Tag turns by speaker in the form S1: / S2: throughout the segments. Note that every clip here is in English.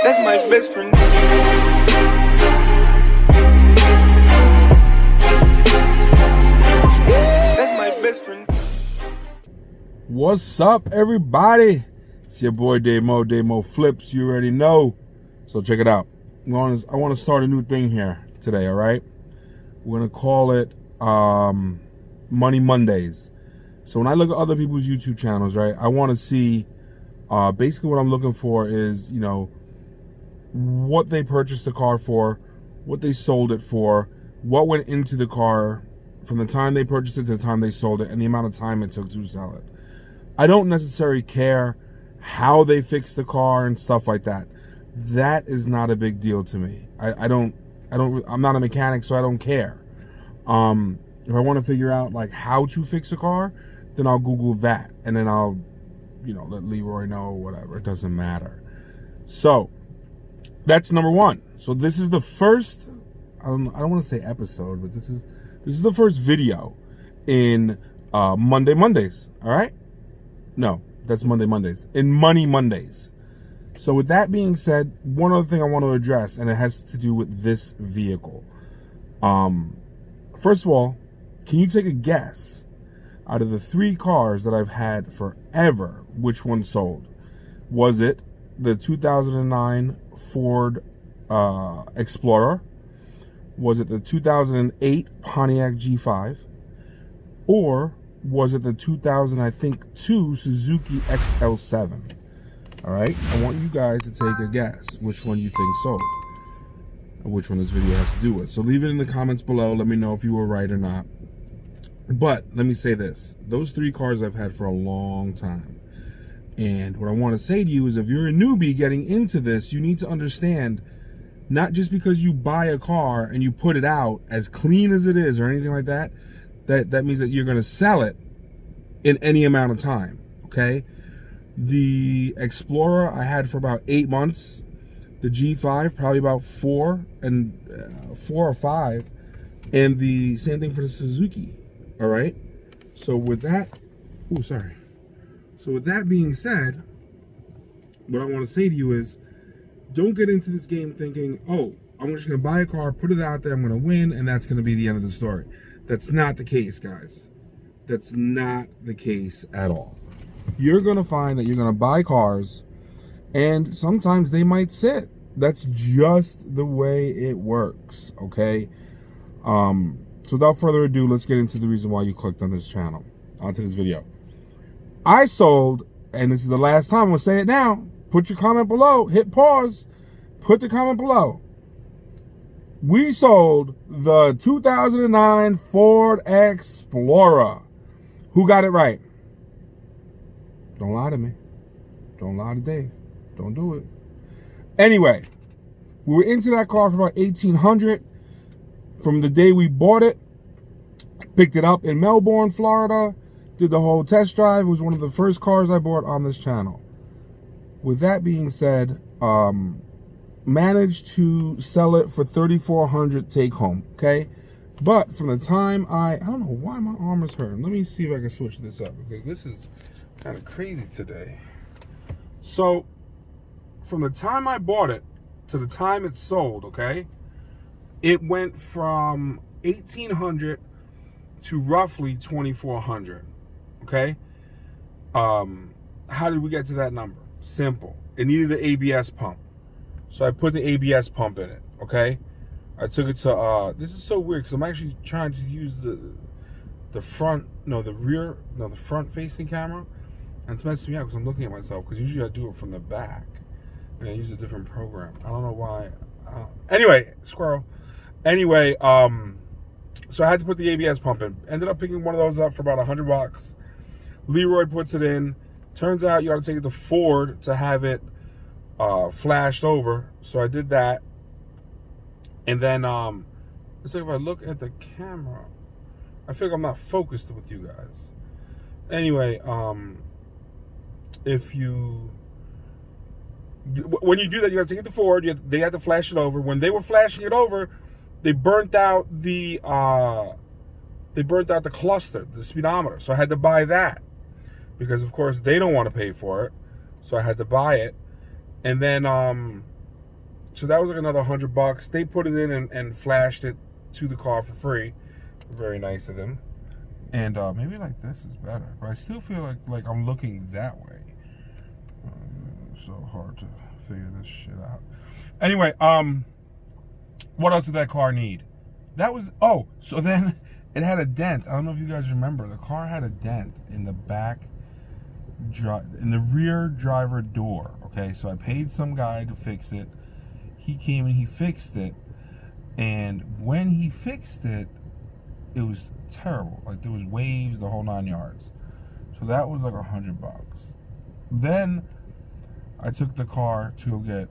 S1: That's my best friend. That's my best friend.
S2: What's up, everybody? It's your boy Demo Flips. You already know. So check it out. I want to start a new thing here today. All right, we're gonna call it Money Mondays. So when I look at other people's YouTube channels, right, I want to see basically what I'm looking for is, you know, what they purchased the car for, what they sold it for, what went into the car from the time they purchased it to the time they sold it, and the amount of time it took to sell it. I don't necessarily care how they fixed the car and stuff like that. That is not a big deal to me. I'm not a mechanic, so I don't care. If I want to figure out like how to fix a car, then I'll Google that, and then I'll, you know, let Leroy know or whatever. It doesn't matter. So that's number one. So this is the first, I don't want to say episode, but this is the first video in Monday Mondays. All right? No, that's Monday Mondays. In Money Mondays. So with that being said, one other thing I want to address, and it has to do with this vehicle. First of all, can you take a guess out of the 3 cars that I've had forever, which one sold? Was it the 2009 Ford Explorer? Was it the 2008 Pontiac G5? Or was it the 2002 Suzuki XL7? All right, I want you guys to take a guess which one you think sold, or which one this video has to do with. So leave it in the comments below. Let me know if you were right or not. But let me say this. Those 3 cars I've had for a long time. And what I want to say to you is, if you're a newbie getting into this, you need to understand, not just because you buy a car and you put it out as clean as it is or anything like that, that means that you're going to sell it in any amount of time, okay? The Explorer I had for about 8 months. The G5 probably about 4 or 5. And the same thing for the Suzuki. All right. So with that, So with that being said, what I want to say to you is, don't get into this game thinking, oh, I'm just going to buy a car, put it out there, I'm going to win, and that's going to be the end of the story. That's not the case, guys. That's not the case at all. You're going to find that you're going to buy cars, and sometimes they might sit. That's just the way it works, okay? So without further ado, let's get into the reason why you clicked on this channel, onto this video. I sold, and this is the last time, I'm going to say it now. Put your comment below. Hit pause. Put the comment below. We sold the 2009 Ford Explorer. Who got it right? Don't lie to me. Don't lie to Dave. Don't do it. Anyway, we were into that car for about $1,800 from the day we bought it. Picked it up in Melbourne, Florida. Did the whole test drive. It was one of the first cars I bought on this channel. With that being said, managed to sell it for $3,400 take home, okay? But from the time I don't know why my arm is hurting. Let me see if I can switch this up, because this is kind of crazy today. So from the time I bought it to the time it sold, okay, it went from $1,800 to roughly $2,400. Okay, how did we get to that number? Simple. It needed the ABS pump, so I put the ABS pump in it. Okay, I took it to this is so weird because I'm actually trying to use the front facing camera, and it's messing me up because I'm looking at myself, because usually I do it from the back and I use a different program. I don't know why. Anyway, squirrel. Anyway, so I had to put the ABS pump in. Ended up picking one of those up for about $100. Leroy puts it in. Turns out you got to take it to Ford to have it flashed over. So I did that. And then, it's like if I look at the camera, I feel like I'm not focused with you guys. Anyway, when you do that, you got to take it to Ford. They had to flash it over. When they were flashing it over, they burnt out the cluster, the speedometer. So I had to buy that, because of course they don't want to pay for it. So I had to buy it. And then So that was like another $100. They put it in and flashed it to the car for free. Very nice of them. And maybe like this is better, but I still feel like I'm looking that way. So hard to figure this shit out. Anyway, what else did that car need? That was, oh, so then it had a dent. I don't know if you guys remember. The car had a dent in the back, in the rear driver door. Okay, so I paid some guy to fix it. He came and he fixed it. And when he fixed it, it was terrible. Like there was waves, the whole 9 yards. So that was like $100. Then I took the car to get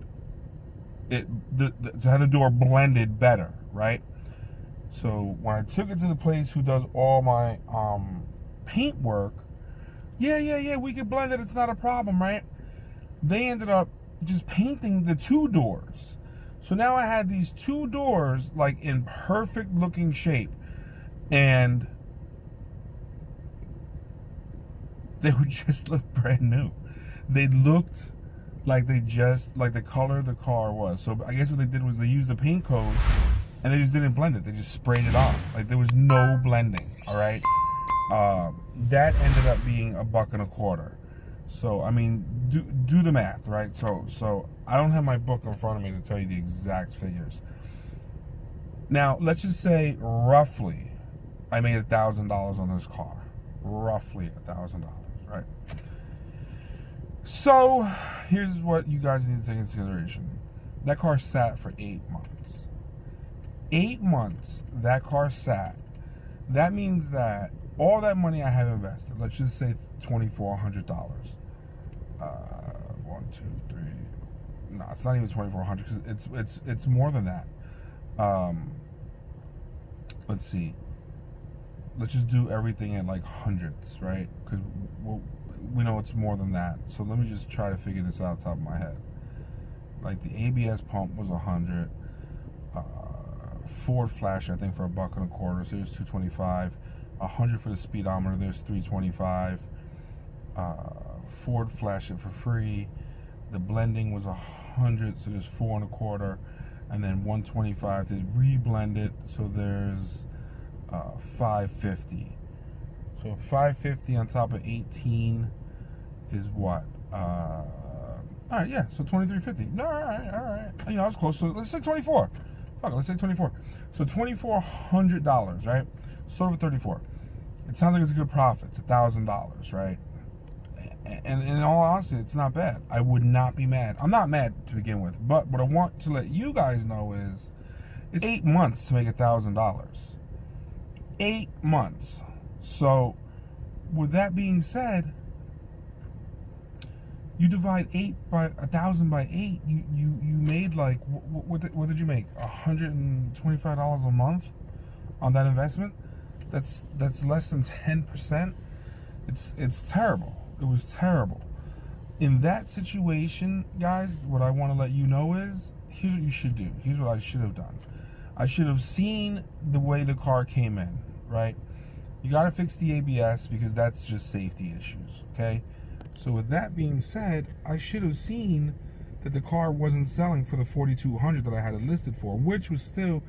S2: it to have the door blended better, right? So when I took it to the place who does all my paint work, yeah, we could blend it. It's not a problem, right? They ended up just painting the 2 doors. So now I had these 2 doors like in perfect looking shape, and they would just look brand new. They looked like they just, like the color of the car was. So I guess what they did was they used the paint code and they just didn't blend it. They just sprayed it on. Like there was no blending, all right? That ended up being $1.25. So, I mean, do the math, right? So I don't have my book in front of me to tell you the exact figures. Now, let's just say roughly I made $1,000 on this car. Roughly $1,000, right? So here's what you guys need to take into consideration. That car sat for 8 months. 8 months that car sat. That means that all that money I have invested, let's just say $2,400. 1, 2, 3. No, it's not even $2,400 because it's more than that. Let's see. Let's just do everything in like hundreds, right? Because we know it's more than that. So let me just try to figure this out top of my head. Like the ABS pump was 100. Ford flash, I think, for $1.25. So there's $225. 100 for the speedometer. There's $325. Ford flash it for free. The blending was 100, so there's $4.25, and then $125 to reblend it. So there's $550. So $550 on top of 18 is what? All right, yeah. So $2,350. No, all right. You know, I was close. So let's say 24. Fuck it, let's say 24. So $2,400, right? Sold for 34. It sounds like it's a good profit. It's $1,000, right? And in all honesty, it's not bad. I would not be mad. I'm not mad to begin with. But what I want to let you guys know is it's 8 months to make $1,000. 8 months. So with that being said, you divide 1,000 by 8. You made like what did you make? $125 a month on that investment. That's less than 10%. It's terrible. It was terrible. In that situation, guys, what I want to let you know is, here's what you should do. Here's what I should have done. I should have seen the way the car came in, right? You got to fix the ABS because that's just safety issues, okay? So with that being said, I should have seen that the car wasn't selling for the $4,200 that I had it listed for, which was still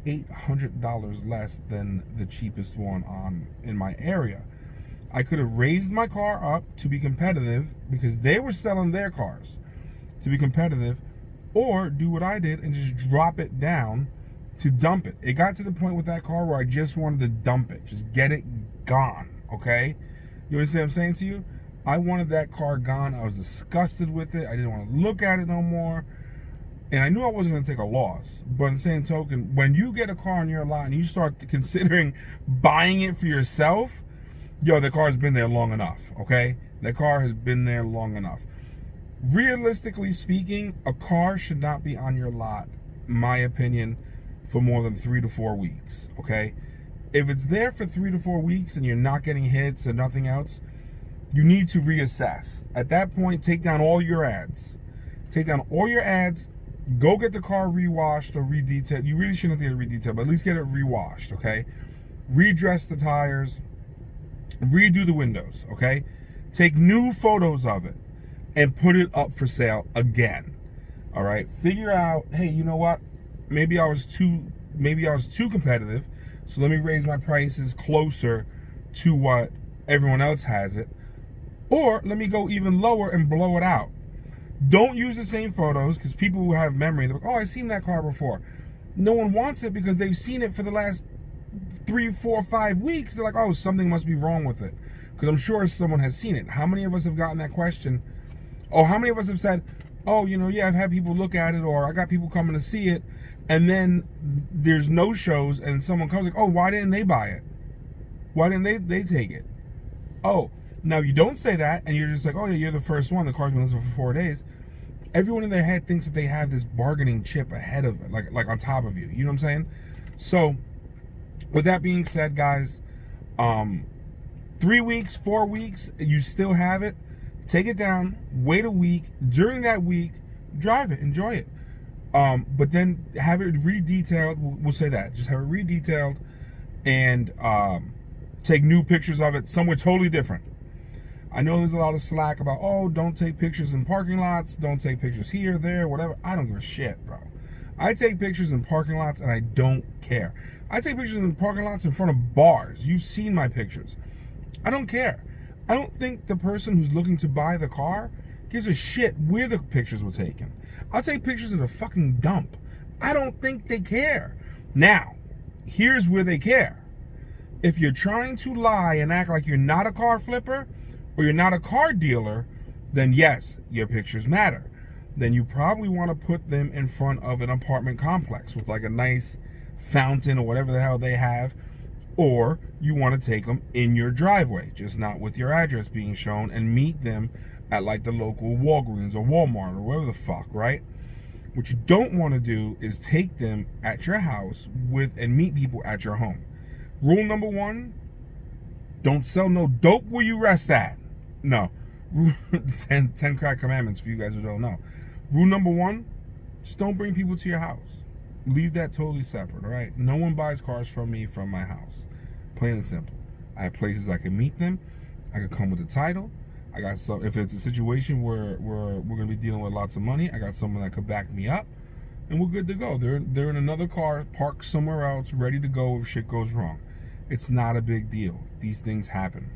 S2: $800 less than the cheapest one in my area. I could have raised my car up to be competitive because they were selling their cars to be competitive, or do what I did and just drop it down to dump it. It got to the point with that car where I just wanted to dump it, just get it gone, okay? You understand what I'm saying to you? I wanted that car gone. I was disgusted with it. I didn't want to look at it no more. And I knew I wasn't going to take a loss. But in the same token, when you get a car on your lot and you start considering buying it for yourself, yo, the car's been there long enough, okay? The car has been there long enough. Realistically speaking, a car should not be on your lot, my opinion, for more than 3 to 4 weeks, okay? If it's there for 3 to 4 weeks and you're not getting hits and nothing else, you need to reassess. At that point, take down all your ads. Take down all your ads. Go get the car rewashed or redetailed. You really shouldn't get it redetailed, but at least get it rewashed, okay? Redress the tires. Redo the windows, okay? Take new photos of it and put it up for sale again. All right, figure out, hey, you know what? Maybe I was too competitive, so let me raise my prices closer to what everyone else has it, or let me go even lower and blow it out. Don't use the same photos, because people who have memory, they're like, oh, I've seen that car before. No one wants it because they've seen it for the last 3, 4, 5 weeks. They're like, oh, something must be wrong with it, because I'm sure someone has seen it. How many of us have gotten that question? Oh, how many of us have said, oh, you know, yeah, I've had people look at it, or I got people coming to see it, and then there's no shows, and someone comes like, oh, why didn't they buy it? Why didn't they take it? Oh, now you don't say that, and you're just like, oh yeah, you're the first one. The car's been listed for 4 days. Everyone in their head thinks that they have this bargaining chip ahead of it, like on top of you. You know what I'm saying? So, with that being said, guys, 3 weeks, 4 weeks, you still have it. Take it down. Wait a week. During that week, drive it. Enjoy it. But then have it re-detailed. We'll say that. Just have it re-detailed and take new pictures of it somewhere totally different. I know there's a lot of slack about, oh, don't take pictures in parking lots, don't take pictures here, there, whatever. I don't give a shit, bro. I take pictures in parking lots and I don't care. I take pictures in parking lots in front of bars. You've seen my pictures. I don't care. I don't think the person who's looking to buy the car gives a shit where the pictures were taken. I'll take pictures of the fucking dump. I don't think they care. Now, here's where they care. If you're trying to lie and act like you're not a car flipper, or you're not a car dealer, then yes, your pictures matter. Then you probably want to put them in front of an apartment complex with like a nice fountain or whatever the hell they have, or you want to take them in your driveway, just not with your address being shown, and meet them at like the local Walgreens or Walmart or wherever the fuck, right? What you don't want to do is take them at your house and meet people at your home. Rule number 1, don't sell no dope where you rest at. No. 10 crack commandments for you guys who don't know. Rule number 1, just don't bring people to your house. Leave that totally separate, all right? No one buys cars from me from my house. Plain and simple. I have places I can meet them. I can come with the title. I got some. If it's a situation where we're going to be dealing with lots of money, I got someone that could back me up, and we're good to go. They're in another car, parked somewhere else, ready to go if shit goes wrong. It's not a big deal. These things happen.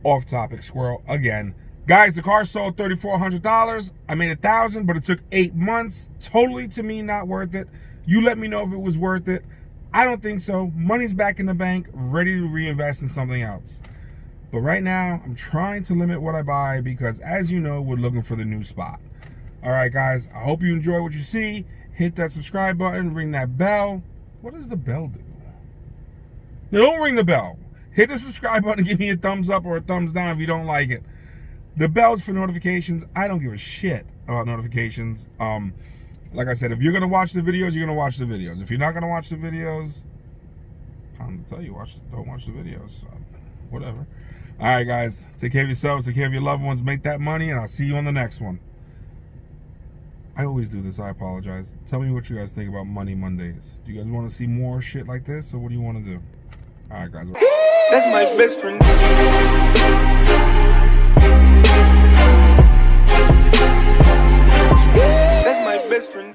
S2: Off topic, squirrel again. Guys, the car sold $3,400. I made $1,000, but it took 8 months. Totally, to me, not worth it. You let me know if it was worth it. I don't think so. Money's back in the bank, ready to reinvest in something else. But right now, I'm trying to limit what I buy because, as you know, we're looking for the new spot. All right, guys, I hope you enjoy what you see. Hit that subscribe button, ring that bell. What does the bell do? No, don't ring the bell. Hit the subscribe button and give me a thumbs up or a thumbs down if you don't like it. The bell's for notifications. I don't give a shit about notifications. Like I said, if you're going to watch the videos, you're going to watch the videos. If you're not going to watch the videos, I'm going to tell you, don't watch the videos. So, whatever. All right, guys. Take care of yourselves. Take care of your loved ones. Make that money, and I'll see you on the next one. I always do this. I apologize. Tell me what you guys think about Money Mondays. Do you guys want to see more shit like this, or what do you want to do? All right, guys.
S1: That's my best friend. That's my best friend.